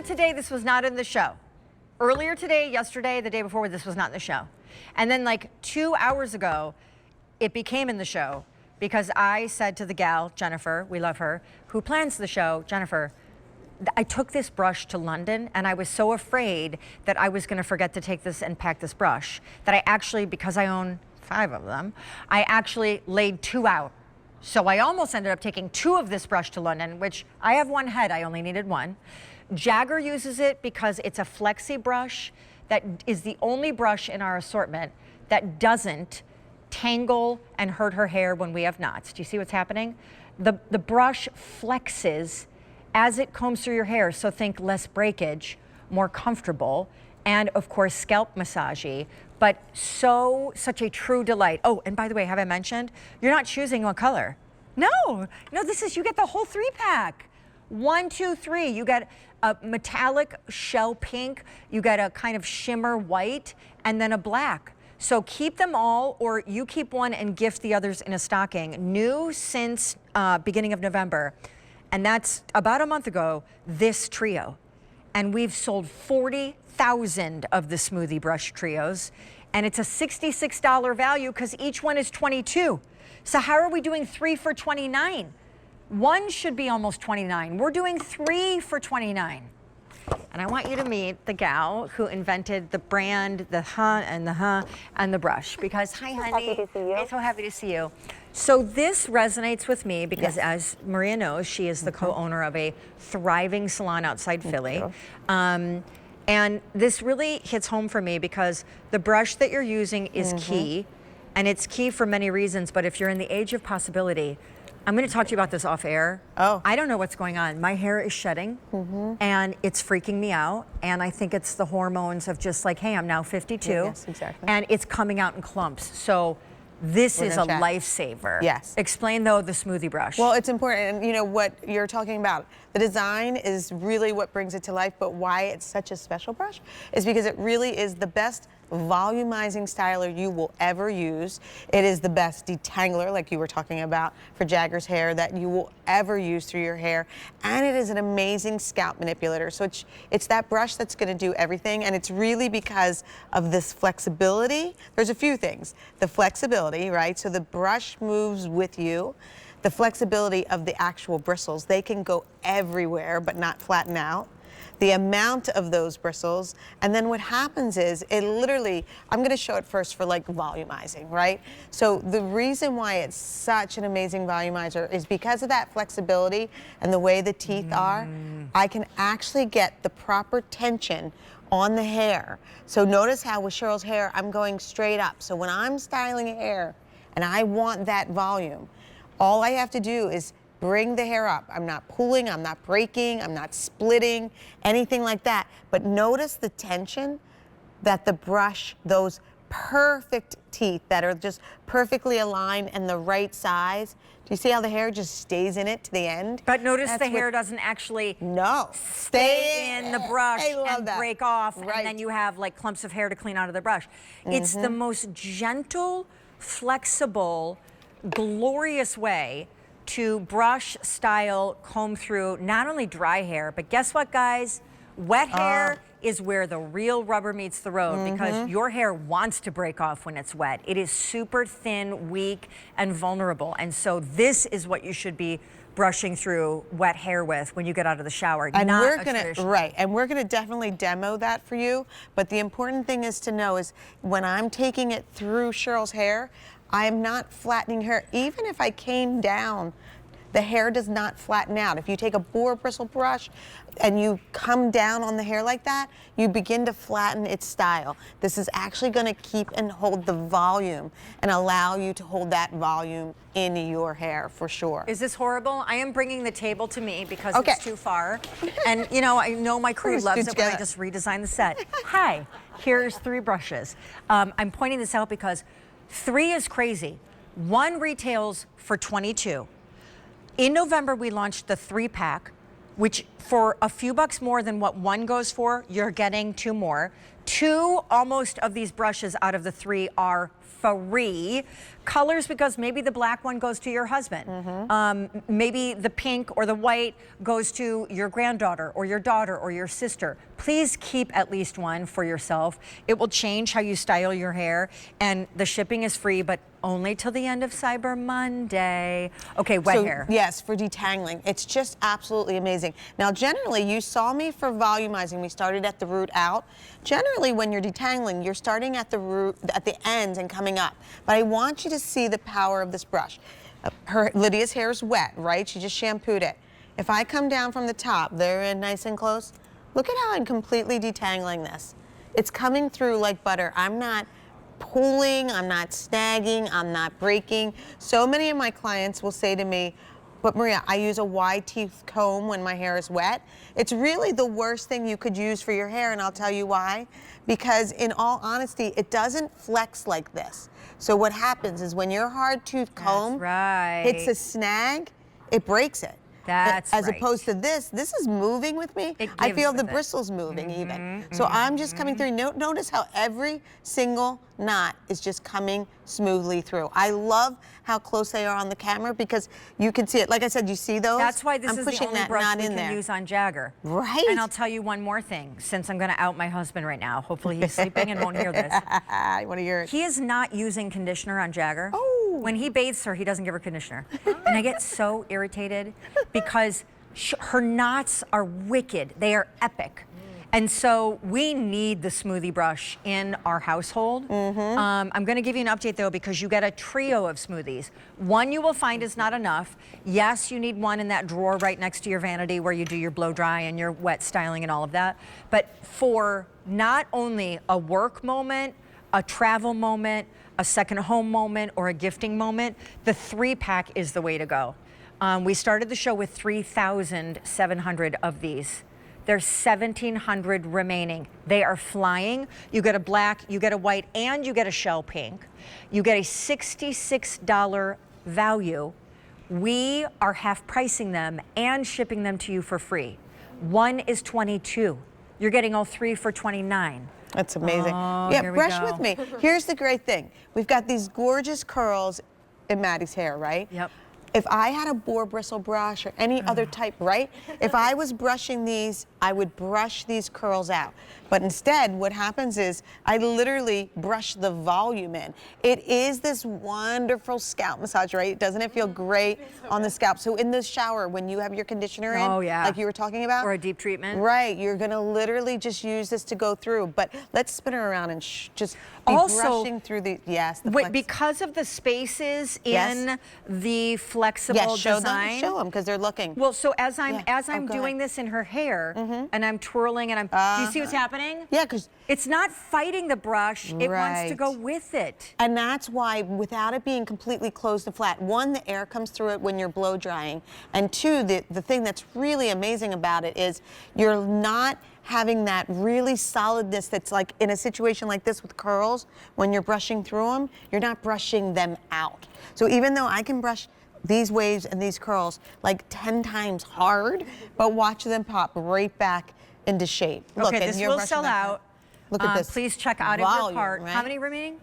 today, this was not in the show. Earlier today, yesterday, the day before, this was not in the show. And then like 2 hours ago, it became in the show because I said to the gal, Jennifer, we love her, who plans the show, Jennifer, I took this brush to London and I was so afraid that I was gonna forget to take this and pack this brush that I actually, because I own 5 of them, I actually laid 2 out. So I almost ended up taking 2 of this brush to London, which I have 1 head, I only needed 1. Jagger uses it because it's a flexi brush that is the only brush in our assortment that doesn't tangle and hurt her hair when we have knots. Do you see what's happening? The brush flexes as it combs through your hair, so think less breakage, more comfortable, and of course scalp massagey, but such a true delight. Oh, and by the way, have I mentioned, you're not choosing what color. No, this is, you get the whole 3-pack. 1, 2, 3, you get a metallic shell pink, you get a kind of shimmer white, and then a black. So keep them all, or you keep one and gift the others in a stocking. New since beginning of November, and that's about a month ago, this trio. And we've sold 40,000 of the smoothie brush trios, and it's a $66 value because each one is 22. So how are we doing 3 for 29? 1 should be almost 29. We're doing 3 for 29. And I want you to meet the gal who invented the brand, the and the brush. Because, hi honey, happy to see you. I'm so happy to see you. So this resonates with me because as Maria knows, she is the co-owner of a thriving salon outside Philly. And this really hits home for me because the brush that you're using is key, and it's key for many reasons, but if you're in the age of possibility, I'm going to talk to you about this off air. Oh. I don't know what's going on. My hair is shedding and it's freaking me out. And I think it's the hormones of just like, hey, I'm now 52. Yes, exactly. And it's coming out in clumps. So this is a lifesaver. Yes. Explain though the smoothie brush. Well, it's important, and you know what you're talking about. The design is really what brings it to life, but why it's such a special brush is because it really is the best volumizing styler you will ever use. It is the best detangler, like you were talking about, for Jagger's hair that you will ever use through your hair. And it is an amazing scalp manipulator. So it's that brush that's going to do everything. And it's really because of this flexibility. There's a few things. The flexibility, right? So the brush moves with you. The flexibility of the actual bristles. They can go everywhere but not flatten out. The amount of those bristles, and then what happens is it literally, I'm going to show it first for like volumizing, right? So the reason why it's such an amazing volumizer is because of that flexibility and the way the teeth are. I can actually get the proper tension on the hair. So notice how with Cheryl's hair, I'm going straight up. So when I'm styling hair and I want that volume, all I have to do is bring the hair up. I'm not pulling, I'm not breaking, I'm not splitting, anything like that. But notice the tension that the brush, those perfect teeth that are just perfectly aligned and the right size. Do you see how the hair just stays in it to the end? But notice the hair doesn't actually stay in the brush and break off, and then you have like clumps of hair to clean out of the brush. It's the most gentle, flexible, glorious way to brush, style, comb through not only dry hair, but guess what, guys? Wet hair is where the real rubber meets the road because your hair wants to break off when it's wet. It is super thin, weak, and vulnerable. And so this is what you should be brushing through wet hair with when you get out of the shower. And we're gonna definitely demo that for you. But the important thing is to know is when I'm taking it through Cheryl's hair, I am not flattening hair. Even if I came down, the hair does not flatten out. If you take a boar bristle brush and you come down on the hair like that, you begin to flatten its style. This is actually going to keep and hold the volume and allow you to hold that volume in your hair for sure. Is this horrible? I am bringing the table to me because it's too far. And you know, I know my crew loves it when I just redesign the set. Hi, here's 3 brushes. I'm pointing this out because 3 is crazy. 1 retails for $22. In November, we launched the 3-pack, which for a few bucks more than what one goes for, you're getting 2 more. 2 almost of these brushes out of the 3 are free. Colors, because maybe the black one goes to your husband. Maybe the pink or the white goes to your granddaughter or your daughter or your sister. Please keep at least one for yourself. It will change how you style your hair, and the shipping is free, but only till the end of Cyber Monday. Okay, wet hair. Yes, for detangling. It's just absolutely amazing. Now, generally, you saw me for volumizing. We started at the root out. Generally, when you're detangling, you're starting at the root, at the ends and coming up. But I want you to see the power of this brush. Lydia's hair is wet, right? She just shampooed it. If I come down from the top, they're in nice and close. Look at how I'm completely detangling this. It's coming through like butter. I'm not pulling, I'm not snagging, I'm not breaking. So many of my clients will say to me, but Maria, I use a wide teeth comb when my hair is wet. It's really the worst thing you could use for your hair, and I'll tell you why. Because in all honesty, it doesn't flex like this. So what happens is when your hard tooth comb hits a snag, it breaks it. As opposed to this is moving with me. I feel the bristles moving even. So I'm just coming through. Notice how every single knot is just coming smoothly through. I love how close they are on the camera because you can see it. Like I said, you see those? That's why this is the only brush we can use on Jagger. Right. And I'll tell you one more thing, since I'm going to out my husband right now. Hopefully he's sleeping and won't hear this. I want to hear it. He is not using conditioner on Jagger. Oh. When he bathes her, he doesn't give her conditioner. And I get so irritated because her knots are wicked. They are epic. And so we need the smoothie brush in our household. I'm going to give you an update though, because you get a trio of smoothies. One you will find is not enough. Yes, you need one in that drawer right next to your vanity where you do your blow dry and your wet styling and all of that. But for not only a work moment, a travel moment, a second home moment, or a gifting moment, the 3-pack is the way to go. We started the show with 3,700 of these. There's 1,700 remaining. They are flying. You get a black, you get a white, and you get a shell pink. You get a $66 value. We are half pricing them and shipping them to you for free. One is $22. You're getting all 3 for $29. That's amazing. Oh, yeah, brush with me. Here's the great thing. We've got these gorgeous curls in Maddie's hair, right? Yep. If I had a boar bristle brush or any other type, right? If I was brushing these, I would brush these curls out. But instead, what happens is I literally brush the volume in. It is this wonderful scalp massage, right? Doesn't it feel great on the scalp? So in the shower, when you have your conditioner in, like you were talking about. Or a deep treatment. Right, you're gonna literally just use this to go through. But let's spin her around and just be brushing through the, because of the spaces in the flexible design. Show them, because they're looking. Well, so as I'm doing this in her hair, and I'm twirling and do you see what's happening? Yeah, because it's not fighting the brush, it wants to go with it. And that's why, without it being completely closed and flat, one, the air comes through it when you're blow drying, and two, the thing that's really amazing about it is you're not having that really solidness that's like in a situation like this with curls, when you're brushing through them, you're not brushing them out. So even though I can brush these waves and these curls like 10 times hard, but watch them pop right back into shape. Look, okay, this will sell out. Look at this. Please check out of your cart. Right? How many remaining?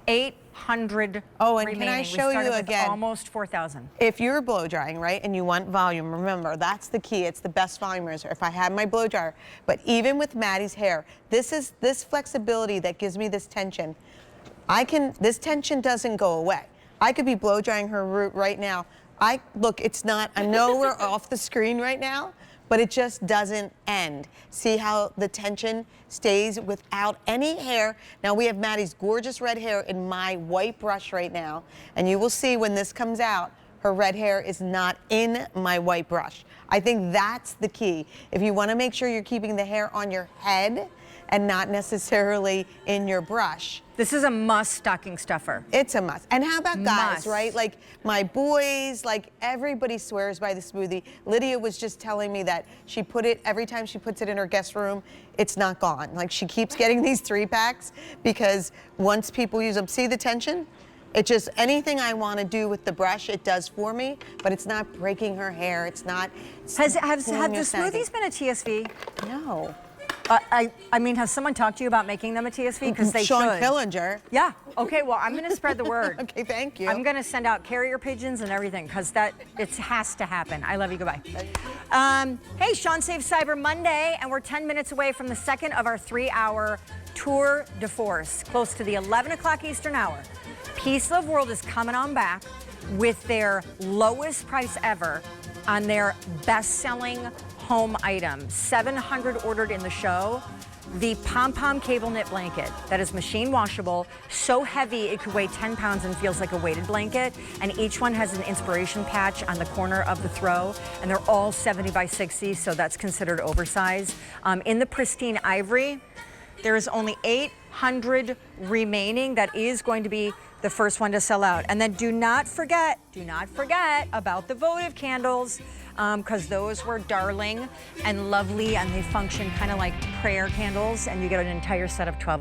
800 and remaining. Can I show you again? Almost 4,000. If you're blow drying, right, and you want volume, remember, that's the key. It's the best volume razor. If I had my blow dryer, but even with Maddie's hair, this flexibility that gives me this tension. This tension doesn't go away. I could be blow drying her root right now. Look, it's not, I know we're off the screen right now, but it just doesn't end. See how the tension stays without any hair. Now we have Maddie's gorgeous red hair in my white brush right now, and you will see when this comes out, her red hair is not in my white brush. I think that's the key. If you wanna make sure you're keeping the hair on your head and not necessarily in your brush. This is a must stocking stuffer. It's a must. And how about guys, right? Like my boys, like everybody swears by the smoothie. Lydia was just telling me that she every time she puts it in her guest room, it's not gone. Like she keeps getting these 3-packs because once people use them, see the tension? It just, anything I want to do with the brush, it does for me, but it's not breaking her hair. It's not. Have the pulling or sagging. smoothies been a TSV? No. I mean, has someone talked to you about making them a TSV? Because they Sean should. Pillinger. Yeah. Okay. Well, I'm going to spread the word. Okay, thank you. I'm going to send out carrier pigeons and everything because it has to happen. I love you. Goodbye. Hey, Sean Saves Cyber Monday, and we're 10 minutes away from the second of our 3-hour tour de force, close to the 11 o'clock Eastern hour. Piece of World is coming on back with their lowest price ever on their best-selling home item. 700 ordered in the show. The pom-pom cable knit blanket that is machine washable, so heavy it could weigh 10 pounds and feels like a weighted blanket. And each one has an inspiration patch on the corner of the throw. And they're all 70 by 60, so that's considered oversized. In the pristine ivory, there is only 800 remaining. That is going to be the first one to sell out. And then do not forget about the votive candles, because those were darling and lovely, and they function kind of like prayer candles, and you get an entire set of 12.